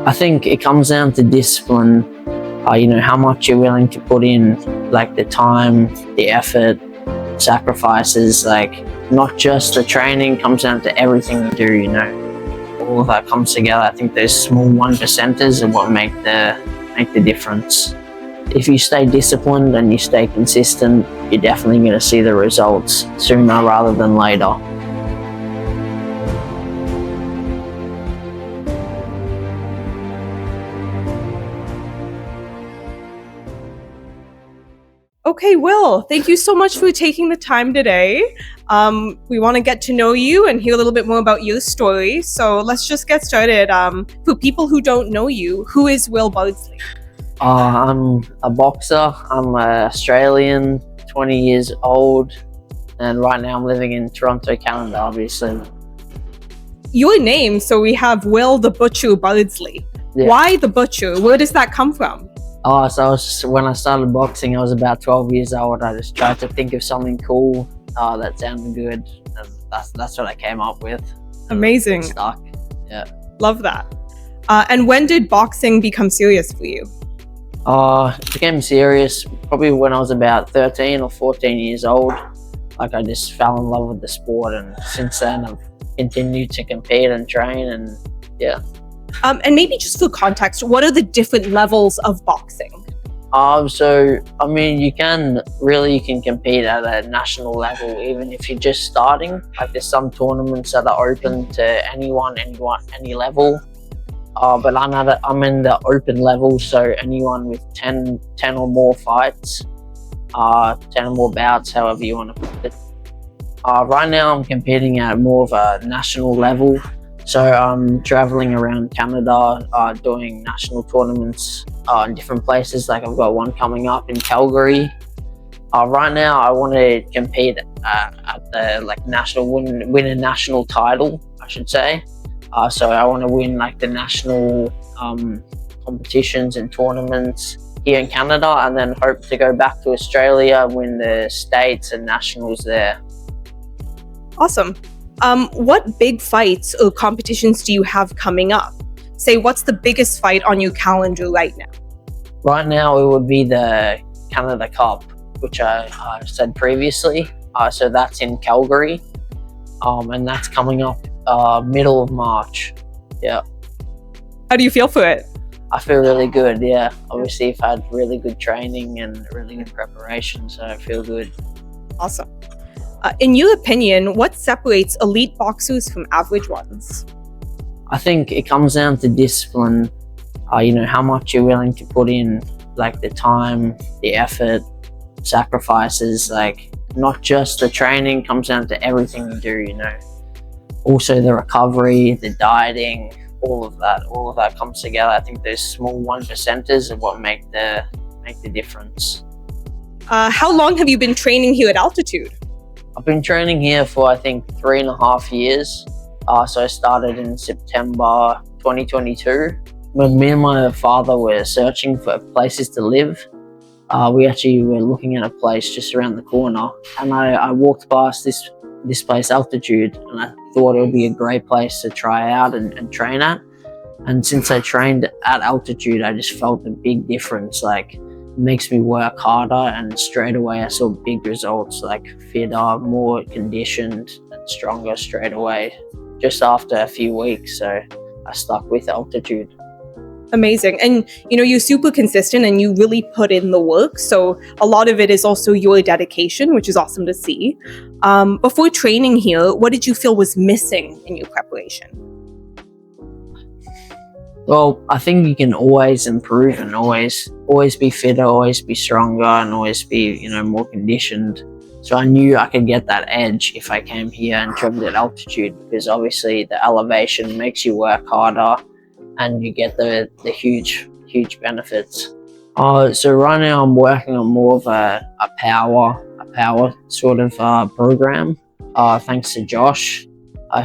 I think it comes down to discipline, how much you're willing to put in, like the time, the effort, sacrifices, like not just the training, comes down to everything you do, all of that comes together. I think those small 1%ers are what make the difference. If you stay disciplined and you stay consistent, you're definitely going to see the results sooner rather than later. Okay, Will, thank you so much for taking the time today. We want to get to know you and hear a little bit more about your story. So let's just get started. For people who don't know you, who is Will Bardsley? I'm a boxer. I'm an Australian, 20 years old, and right now I'm living in Toronto, Canada, obviously. Your name, so we have Will the Butcher Bardsley. Yeah. Why the Butcher? Where does that come from? When I started boxing, I was about 12 years old. I just tried to think of something cool that sounded good, and that's what I came up with. Amazing. Stuck. Yeah. Love that. And when did boxing become serious for you? It became serious probably when I was about 13 or 14 years old. Like I just fell in love with the sport, and since then I've continued to compete and train, and yeah. And maybe just for context, what are the different levels of boxing? You can compete at a national level even if you're just starting. Like there's some tournaments that are open to anyone, any level. But I'm in the open level, so anyone with 10 or more fights, 10 or more bouts, however you want to put it. Right now I'm competing at more of a national level. So I'm traveling around Canada, doing national tournaments in different places. Like I've got one coming up in Calgary. Right now I want to compete at the national, win a national title, I should say. So I want to win the national competitions and tournaments here in Canada, and then hope to go back to Australia, win the states and nationals there. Awesome. What big fights or competitions do you have coming up? Say, what's the biggest fight on your calendar right now? Right now, it would be the Canada Cup, which I said previously. So that's in Calgary, and that's coming up middle of March. Yeah. How do you feel for it? I feel really good, yeah. Obviously, I've had really good training and really good preparation, so I feel good. Awesome. In your opinion, what separates elite boxers from average ones? I think it comes down to discipline, how much you're willing to put in, like the time, the effort, sacrifices, like not just the training, comes down to everything you do, Also the recovery, the dieting, all of that comes together. I think those small 1%ers are what make the difference. How long have you been training here at altitude? I've been training here for I think 3.5 years. So I started in September 2022. When me and my father were searching for places to live, we actually were looking at a place just around the corner, and I walked past this place, Altitude, and I thought it would be a great place to try out and train at. And since I trained at Altitude, I just felt a big difference. Like, it makes me work harder, and straight away I saw big results, like fitter, more conditioned and stronger straight away, just after a few weeks. So I stuck with Altitude. Amazing. And you're super consistent and you really put in the work. So a lot of it is also your dedication, which is awesome to see. Before training here, what did you feel was missing in your preparation? Well, I think you can always improve and always be fitter, always be stronger, and always be, more conditioned. So I knew I could get that edge if I came here and trained at Altitude, because obviously the elevation makes you work harder and you get the huge benefits. So right now I'm working on more of a power sort of program, thanks to Josh,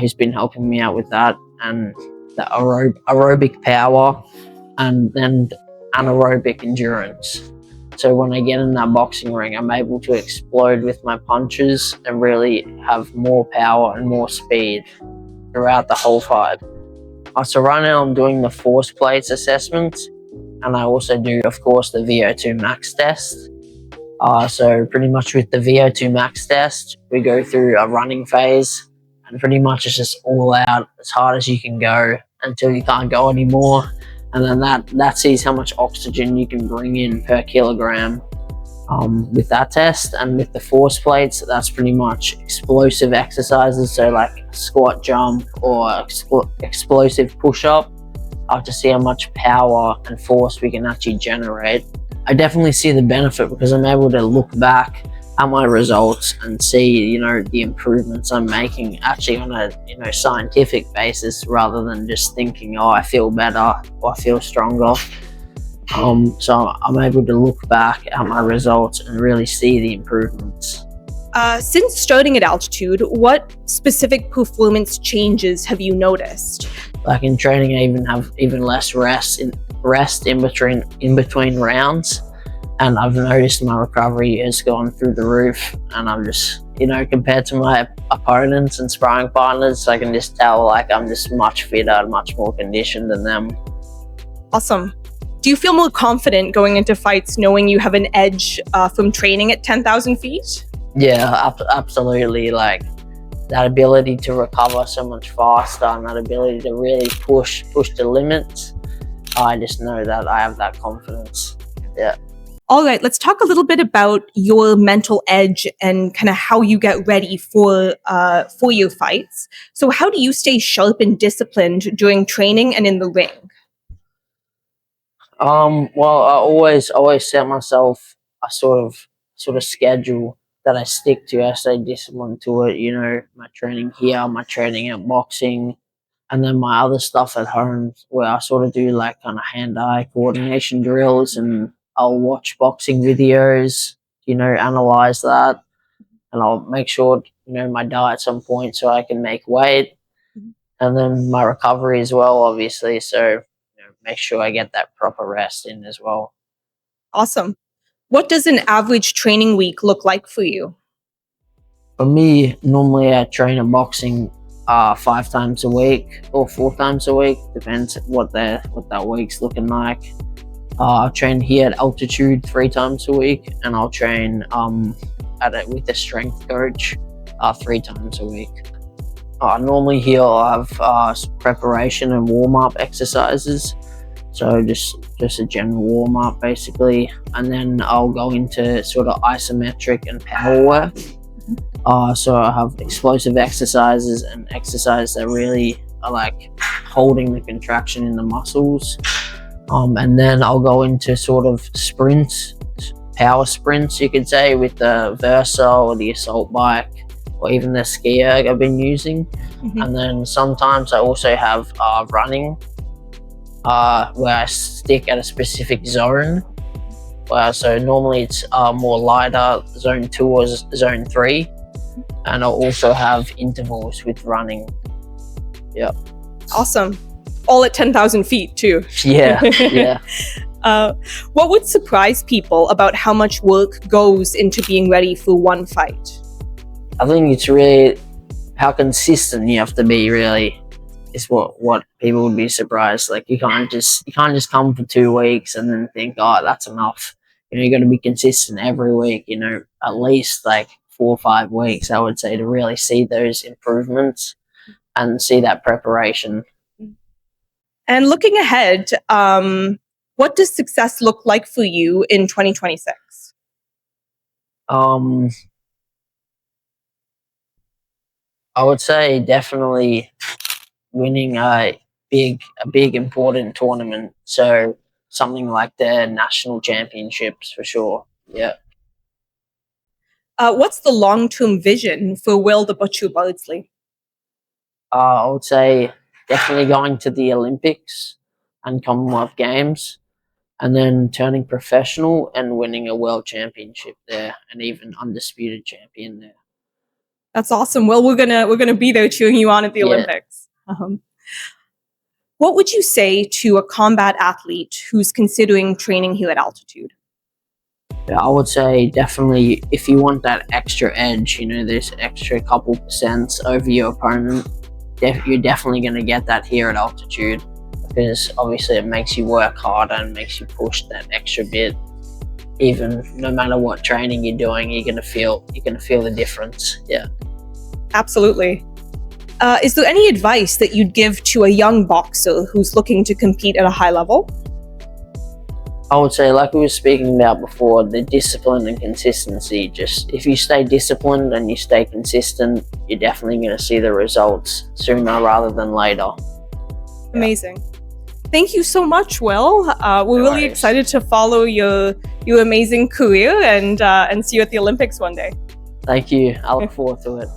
who's been helping me out with that, and the aerobic power and then anaerobic endurance. So when I get in that boxing ring, I'm able to explode with my punches and really have more power and more speed throughout the whole fight. So right now I'm doing the force plates assessment, and I also do, of course, the VO2 max test. So pretty much with the VO2 max test, we go through a running phase, and pretty much it's just all out as hard as you can go until you can't go anymore. And then that sees how much oxygen you can bring in per kilogram with that test. And with the force plates, that's pretty much explosive exercises, so like squat jump or explosive push-up, to see how much power and force we can actually generate. I definitely see the benefit because I'm able to look back at my results and see, the improvements I'm making actually on a, scientific basis, rather than just thinking, oh, I feel better or I feel stronger. So I'm able to look back at my results and really see the improvements. Since starting at altitude, what specific performance changes have you noticed? Like in training, I even have less rest in between rounds, and I've noticed my recovery has gone through the roof. And I'm just, compared to my opponents and sparring partners, I can just tell like I'm just much fitter, much more conditioned than them. Awesome. Do you feel more confident going into fights knowing you have an edge from training at 10,000 feet? Yeah, absolutely. Like that ability to recover so much faster, and that ability to really push the limits. I just know that I have that confidence. Yeah. All right, let's talk a little bit about your mental edge and kind of how you get ready for your fights. So how do you stay sharp and disciplined during training and in the ring? Well, I always set myself a sort of schedule that I stick to. I stay disciplined to it. My training here, my training at boxing, and then my other stuff at home, where I sort of do like kind of hand-eye coordination drills, and I'll watch boxing videos, analyze that, and I'll make sure my diet's on point so I can make weight, and then my recovery as well, obviously. So make sure I get that proper rest in as well. Awesome. What does an average training week look like for you? For me, normally I train at boxing 5 times a week or 4 times a week, depends what that week's looking like. I'll train here at altitude 3 times a week, and I'll train with a strength coach 3 times a week. Normally here I'll have preparation and warm-up exercises. So just a general warm-up basically, and then I'll go into sort of isometric and power work. So I have explosive exercises and exercises that really are like holding the contraction in the muscles. And then I'll go into sort of sprints, power sprints, you could say, with the Versa or the assault bike, or even the ski erg I've been using. Mm-hmm. And then sometimes I also have running, where I stick at a specific zone. So normally it's more lighter, zone 2 or zone 3. And I'll also have intervals with running. Yeah. Awesome. All at 10,000 feet too. Yeah, yeah. What would surprise people about how much work goes into being ready for one fight? I think it's really how consistent you have to be, really, is what people would be surprised. Like you can't just come for 2 weeks and then think, oh, that's enough. You got to be consistent every week, at least like 4 or 5 weeks, I would say, to really see those improvements and see that preparation. And looking ahead, what does success look like for you in 2026? I would say definitely winning a big important tournament. So something like the national championships for sure. Yeah. What's the long-term vision for Will the Butcher Bardsley? I would say definitely going to the Olympics and Commonwealth Games, and then turning professional and winning a world championship there, and even undisputed champion there. That's awesome. Well, we're gonna be there cheering you on at the Olympics. What would you say to a combat athlete who's considering training here at altitude? Yeah, I would say definitely, if you want that extra edge, this extra couple % over your opponent, you're definitely going to get that here at altitude, because obviously it makes you work harder and makes you push that extra bit. Even no matter what training you're doing, you're gonna feel the difference. Yeah. Absolutely. Is there any advice that you'd give to a young boxer who's looking to compete at a high level? I would say, like we were speaking about before, the discipline and consistency. Just if you stay disciplined and you stay consistent, you're definitely going to see the results sooner rather than later. Amazing. Thank you so much, Will. We're really excited to follow your amazing career and see you at the Olympics one day. Thank you. I look forward to it.